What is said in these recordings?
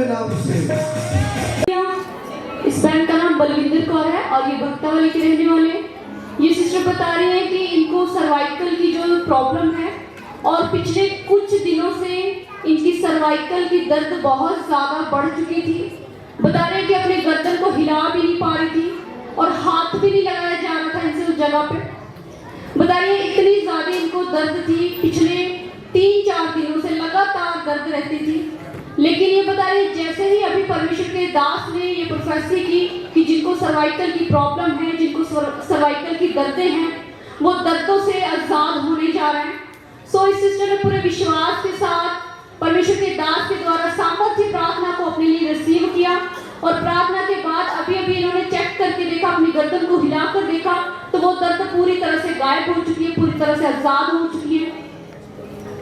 के नाम से। इस बहन का नाम बलविंदर कौर है और ये भक्तावली के रहने वाले हैं। ये सिस्टर बता रही है कि इनको सर्वाइकल की जो प्रॉब्लम है और पिछले कुछ दिनों से इनकी सर्वाइकल की दर्द बहुत ज्यादा बढ़ चुकी थी। बता रहे हैं कि अपने गर्दन को हिला भी नहीं पा रही थी और हाथ भी नहीं लगाया जा रहा था इनसे उस जगह पे। बता रही है इतनी ज्यादा इनको दर्द थी, पिछले 3-4 दिनों से लगातार दर्द रहती थी। लेकिन ये बता रही है जैसे ही अभी परमेश्वर के दास ने ये प्रोफेसी की कि जिनको सर्वाइकल की प्रॉब्लम है, जिनको सर्वाइकल की दर्दें हैं, वो दर्दों से आजाद होने जा रहे हैं। सो इस सिस्टर ने पूरे विश्वास के साथ परमेश्वर के दास के द्वारा सामर्थ्य प्रार्थना को अपने लिए रिसीव किया और प्रार्थना के बाद अभी इन्होंने चेक करके देखा, अपनी गर्दन को हिलाकर देखा तो वो दर्द पूरी तरह से गायब हो चुकी है, पूरी तरह से आजाद हो चुकी है।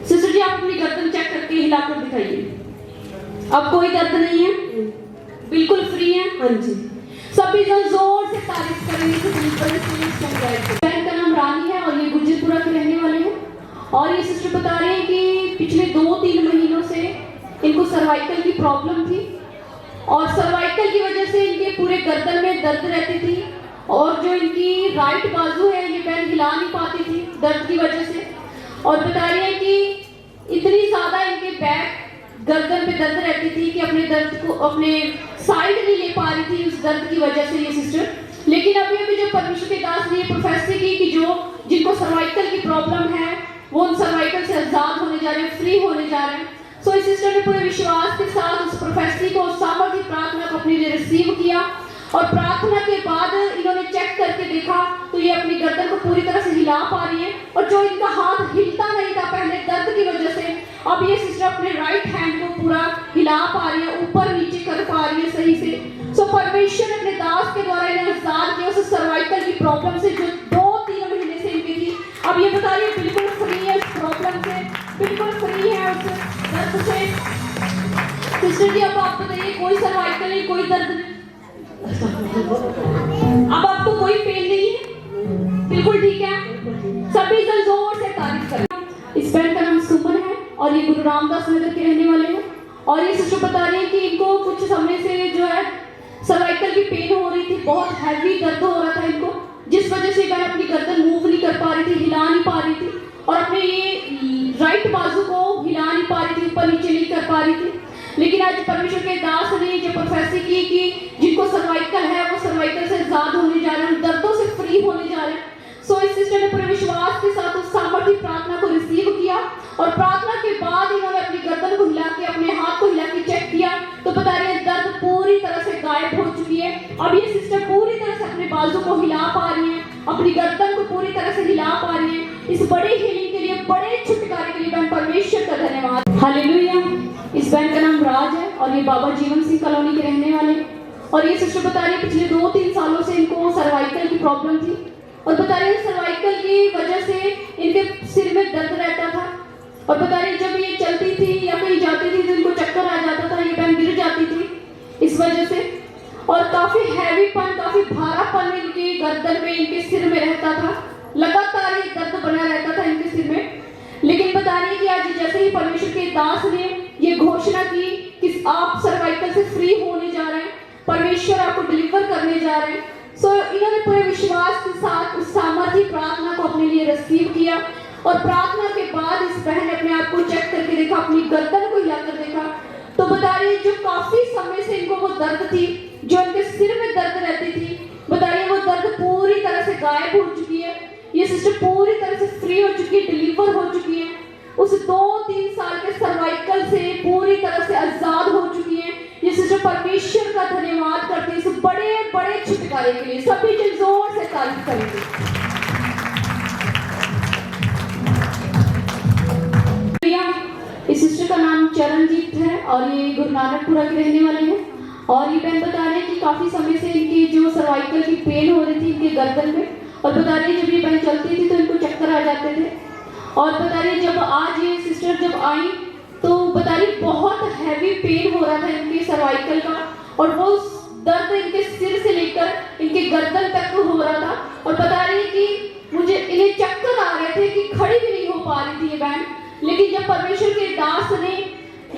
सिस्टर जी आप अपनी गर्दन चेक करके हिलाकर दिखाइए। अब कोई दर्द नहीं है, बिल्कुल फ्री है। हाँ जी, सभी जन जोर से तारीफ करेंगे। बहन का नाम रानी है और ये गुजरपुरा के रहने वाले हैं और ये सिस्टर बता रहे हैं कि पिछले 2-3 महीनों से इनको सर्वाइकल की प्रॉब्लम थी और सर्वाइकल की वजह से इनके पूरे गर्दन में दर्द रहती थी और जो इनकी राइट बाजू है ये बहन हिला नहीं पाती थी दर्द की वजह से। और बता रही है कि इतनी ज्यादा इनके बैक गर्दन पे दर्द रहती थी कि अपने दर्द को अपने साइड नहीं ले पा रही थी उस दर्द की वजह से ये सिस्टर। लेकिन अभी जब परमेश्वर के दास ने प्रोफेसी की कि जो जिनको सर्वाइकल की प्रॉब्लम है वो उन सर्वाइकल से आजाद होने जा रहे हैं, फ्री होने जा रहे हैं। सो इस सिस्टर ने पूरे विश्वास के साथ उस प्रोफेसी को, सामर्थ्य प्रार्थना को अपने लिए रिसीव किया और प्रार्थना के बाद इन्होंने चेक करके देखा तो ये अपनी गर्दन को पूरी तरह से हिला पा रही है और जो इनका हाथ हिलता नहीं था पहले दर्द की वजह से, अब ये सिस्टर अपने राइट हैंड को पूरा हिला पा रही है, ऊपर नीचे कर पा रही है सही से। सो परमेश्वर ने अपने दास के द्वारा इन्हें आजाद किया उस सर्वाइकल की प्रॉब्लम से जो 2-3 महीने से इनकी थी। अब ये बता रही है बिल्कुल फ्री है उस प्रॉब्लम से, बिल्कुल फ्री है उस दर्द से। सिस्टर जी अब आप बताइए कोई सर्वाइकल नहीं, कोई दर्द नहीं, अब आपको कोई पेन नहीं है, बिल्कुल ठीक है। सभी जन जोर से तारीफ करें। इस बहन का नाम सुमन है और ये गुरु रामदास नगर के रहने वाले हैं और ये सिस्टर बता रही है कि इनको कुछ समय से जो है सर्वाइकल की पेन हो रही थी, बहुत हैवी दर्द हो रहा था इनको, जिस वजह से बहन अपनी गर्दन मूव नहीं कर पा रही थी, हिला नहीं पा रही थी और अपने ये राइट बाजू को हिला नहीं पा रही थी, ऊपर नीचे नहीं कर पा रही थी। लेकिन आज परमेश्वर के दास ने जो प्रोफेसी की कि जिनको सर्वाइकल है वो सर्वाइकल से आजाद होने जा रहे हैं, दर्दों से फ्री होने जा रहे हैं। सो इस सिस्टर ने पूरे विश्वास के साथ उस सामर्थ्य प्रार्थना को रिसीव किया और प्रार्थना के बाद इन्होंने अपनी गर्दन को हिला के, अपने हाथ को हिला के चेक किया तो बता रही है दर्द पूरी तरह से गायब हो चुकी है। अब ये सिस्टर पूरी तरह से अपने बाजू को हिला पा रही है, अपनी गर्दन को पूरी तरह से हिला पा रही है। इस बड़े हीलिंग के लिए, बड़े छुटकारे के लिए बहन परमेश्वर का धन्यवाद। हालेलुया। इस बहन का नाम राज है और ये बाबा जीवन सिंह कॉलोनी के रहने वाले और ये सिस्टर बता रही है पिछले 2-3 सालों से इनको सर्वाइकल की प्रॉब्लम थी और बता रही है सर्वाइकल की वजह से इनके सिर में दर्द रहता था और बता रही जब ये चलती थी या कहीं जाती थी तो इनको चक्कर आ जाता था, ये बहन गिर जाती थी इस वजह से और काफी हैवीपन, काफी भारापन इनकी गर्दन में, इनके सिर में रहता था, लगातार ये दर्द बना रहता था इनके सिर में। लेकिन बता रही है कि आज जैसे ही परमेश्वर के दास ने ये घोषणा की कि आप सर्वाइकल से फ्री होने जा रहे हैं, परमेश्वर आपको डिलीवर करने जा रहे हैं। सो इन्होंने पूरे विश्वास के साथ उस सामर्थ्य प्रार्थना को अपने लिए रिसीव किया और प्रार्थना के बाद इस बहन ने अपने आप को चेक करके देखा, अपनी गर्दन को हिलाकर देखा तो बता रही है जो काफी समय से इनको वो दर्द थी, जो इनके सिर में दर्द रहती थी, बता रही है वो दर्द पूरी तरह से गायब हो चुकी है। ये सिस्टर पूरी तरह से फ्री हो चुकी है, डिलीवर हो चुकी है, उस 2-3 साल के सर्वाइकल से पूरी तरह से आजाद हो चुकी है। ये सिस्टर परमेश्वर का धन्यवाद करते हैं इस बड़े छुटकारे के लिए। सभी जन जोर से तारीफ करेंगे। इस सिस्टर का नाम चरणजीत है और ये गुरु नानकपुरा के रहने वाले हैं और ये बहन बता रहे हैं कि काफी समय से इनकी जो सर्वाइकल की पेन हो रही थी इनके गर्दन में और बता रही है जब ये बहन चलती थी तो इनको चक्कर आ जाते थे और बता रही जब आज ये सिस्टर जब आई तो बता रही बहुत हैवी पेन हो रहा था इनके सर्वाइकल का और वो दर्द इनके सिर से लेकर इनके गर्दन तक हो रहा था और बता रही कि मुझे इन्हें चक्कर आ रहे थे कि खड़ी भी नहीं हो पा रही थी ये बहन। लेकिन जब परमेश्वर के दास ने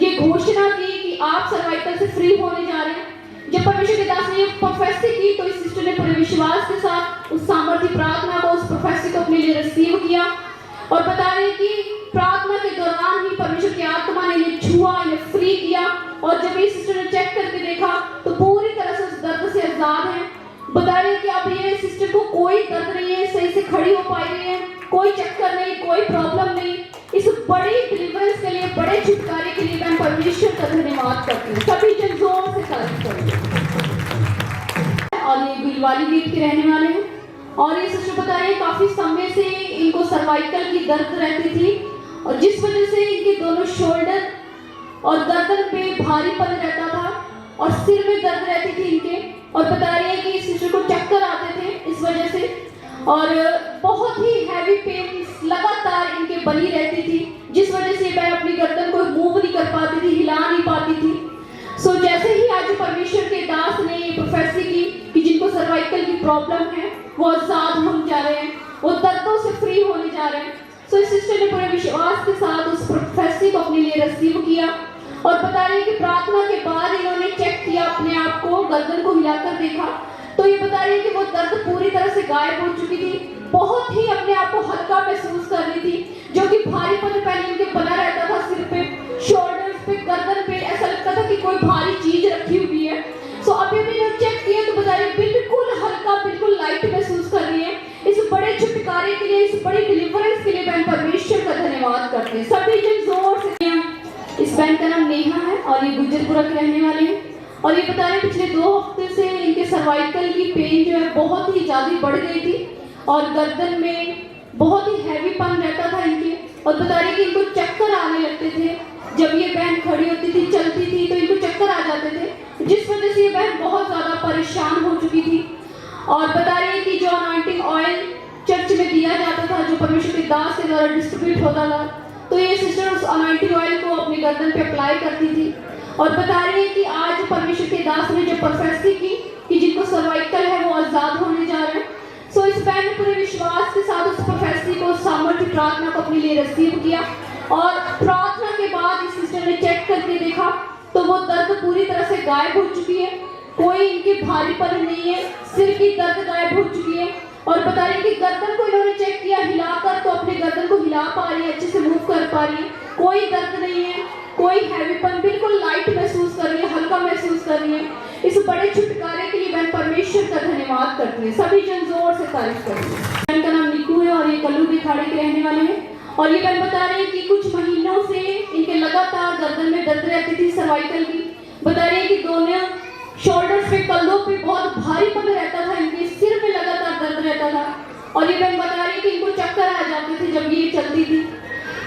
ये घोषणा की कि कि आप सर्वाइकल से फ्री होने जा रहे हैं। जब परमेश्वर के दास ने ये प्रोफेसी की तो इस सिस्टर ने पूरे विश्वास के साथ उस सामर्थ्य प्रार्थना को, उस प्रोफेसी को अपने लिए रिसीव किया और बता रहे हैं कि प्रार्थना के दौरान ही परमेश्वर की आत्मा ने इन्हें छुआ, इन्हें फ्री किया। और जब ये सिस्टर ने चेक करके देखा तो पूरी तरह से उस दर्द से आजाद है। बता रहे हैं कि अब ये सिस्टर को कोई दर्द नहीं है, सही से खड़ी हो पा रही है, कोई चक्कर नहीं, कोई प्रॉब्लम नहीं। इस बड़ी डिलीवरेंस के लिए, बड़े छुटकारे के लिए मैं परमेश्वर का धन्यवाद करती हूँ। सभी जन जोर से तारीफ करें। और ये बिलवाली गीत के रहने वाले हैं और ये सिस्टर बता रहे हैं काफी समय से इनको सर्वाइकल की दर्द रहती थी और जिस वजह से इनके दोनों शोल्डर और गर्दन पे भारीपन रहता था और सिर में दर्द रहती थी इनके। और बता रही है कि इस सिस्टर को चक्कर आते थे इस वजह से और बहुत ही हैवी पेन लगातार इनके बनी रहती थी, जिस वजह से वह अपनी गर्दन को मूव नहीं कर पाती थी, हिला नहीं पाती थी। सो जैसे ही आज परमेश्वर के दास ने ये प्रोफेसी की कि जिनको सर्वाइकल की प्रॉब्लम है वो आजाद होने जा रहे हैं, वो दर्दों से फ्री होने जा रहे हैं। सो इस सिस्टर ने पूरे विश्वास के साथ उस प्रोफेसी को अपने लिए रिसीव किया और बता रही है कि प्रार्थना के बाद इन्होंने चेक किया अपने आप को, गर्दन को हिलाकर देखा तो ये बता रही है कि वो दर्द पूरी तरह से गायब हो चुकी थी। बहुत ही अपने आप को हल्का महसूस कर रही थी, जो कि भारीपन पहले इनके बना रहता था सिर पे, शोल्डर्स पे, गर्दन पे, ऐसा लगता था कि कोई भारी चीज रखी हुई है। सो अभी भी जब चेक किया तो बता रही बिल्कुल हल्का, बिल्कुल लाइट महसूस कर रही है। इस बड़े छुटकारे के लिए, इस बड़ी डिलीवरेंस के लिए मैं परमेश्वर का धन्यवाद करते हैं। सभी जन जोर से। इस बहन का नाम नेहा है और ये गुजरपुरा के रहने वाले हैं और ये बता रहे पिछले 2 हफ्ते से इनके सर्वाइकल की पेन जो है बहुत ही ज्यादा बढ़ गई थी और गर्दन में बहुत ही हैवीपन रहता था इनके। और बता रही कि इनको चक्कर आने लगते थे जब ये बहन खड़ी होती थी, चलती थी तो इनको चक्कर आ जाते थे, जिस वजह से ये बहन बहुत ज्यादा परेशान हो चुकी थी। और बता रही है कि जो अनॉइंटिंग ऑयल चर्च में दिया जाता था, जो परमेश्वर के दास के द्वारा डिस्ट्रीब्यूट होता था, तो ये सिस्टर उस अनॉइंटिंग ऑयल को अपनी गर्दन पे अप्लाई करती थी। और बता रही है कि आज परमेश्वर के दास ने जो प्रोफेसी की कि जिनको सर्वाइकल है वो आजाद होने जा रहे हैं। सो इस बहन ने पूरे विश्वास के साथ उस प्रोफेसी को, सामर्थ्य प्रार्थना को अपने लिए रिसीव किया और प्रार्थना के बाद इस सिस्टर ने चेक करके देखा तो वो दर्द पूरी तरह से गायब हो चुकी है, कोई इनकी भारीपन नहीं है, सिर की दर्द गायब हो चुकी है। और बता रही कि गर्दन को इन्होंने चेक किया हिलाकर तो अपने गर्दन को हिला पा रही है, अच्छे से मूव कर पा रही है, कोई दर्द नहीं है, कोई हैवीपन, बिल्कुल लाइट महसूस कर रही है, हल्का महसूस कर रही है। इस बड़े छुटकारे के लिए मैं परमेश्वर का धन्यवाद करती हूँ। सभी जन जोर से तारीफ करती हैं। बहन का नाम निकू है और ये कल्लू दिखाड़े के रहने वाले हैं और ये बहन बता रही है कि कुछ महीनों से इनके लगातार गर्दन में दर्द रहती थी सर्वाइकल की। बता रही है कि दोनों शोल्डर्स पे, कंधों पे बहुत भारीपन रहता था, इनके सिर में लगातार दर्द रहता था और ये बहन बता रही है कि इनको चक्कर आ जाते थे जब ये चलती थी।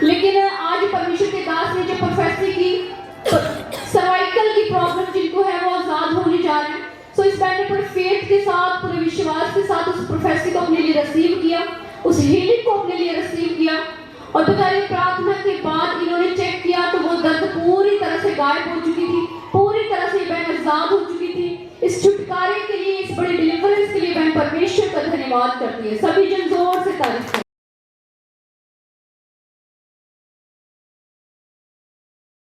लेकिन आज परमेश्वर के दास ने जो प्रोफेसी की सर्वाइकल की प्रॉब्लम जिनको है वो आजाद होने जा रहे हैं। सो इस बहन ने पूरे फेथ के साथ, पूरे विश्वास के साथ उस प्रोफेसी को अपने लिए रिसीव किया, उस हीलिंग को अपने लिए रिसीव किया। और बता रही प्रार्थना के बाद इन्होंने चेक किया तो वो दर्द पूरी तरह से गायब हो चुकी थी, पूरी तरह से बहन आजाद हो चुकी थी। इस छुटकारे के लिए, इस बड़ी डिलीवरेंस के लिए मैं परमेश्वर का धन्यवाद करती है। सभी जन जोर से तारीफ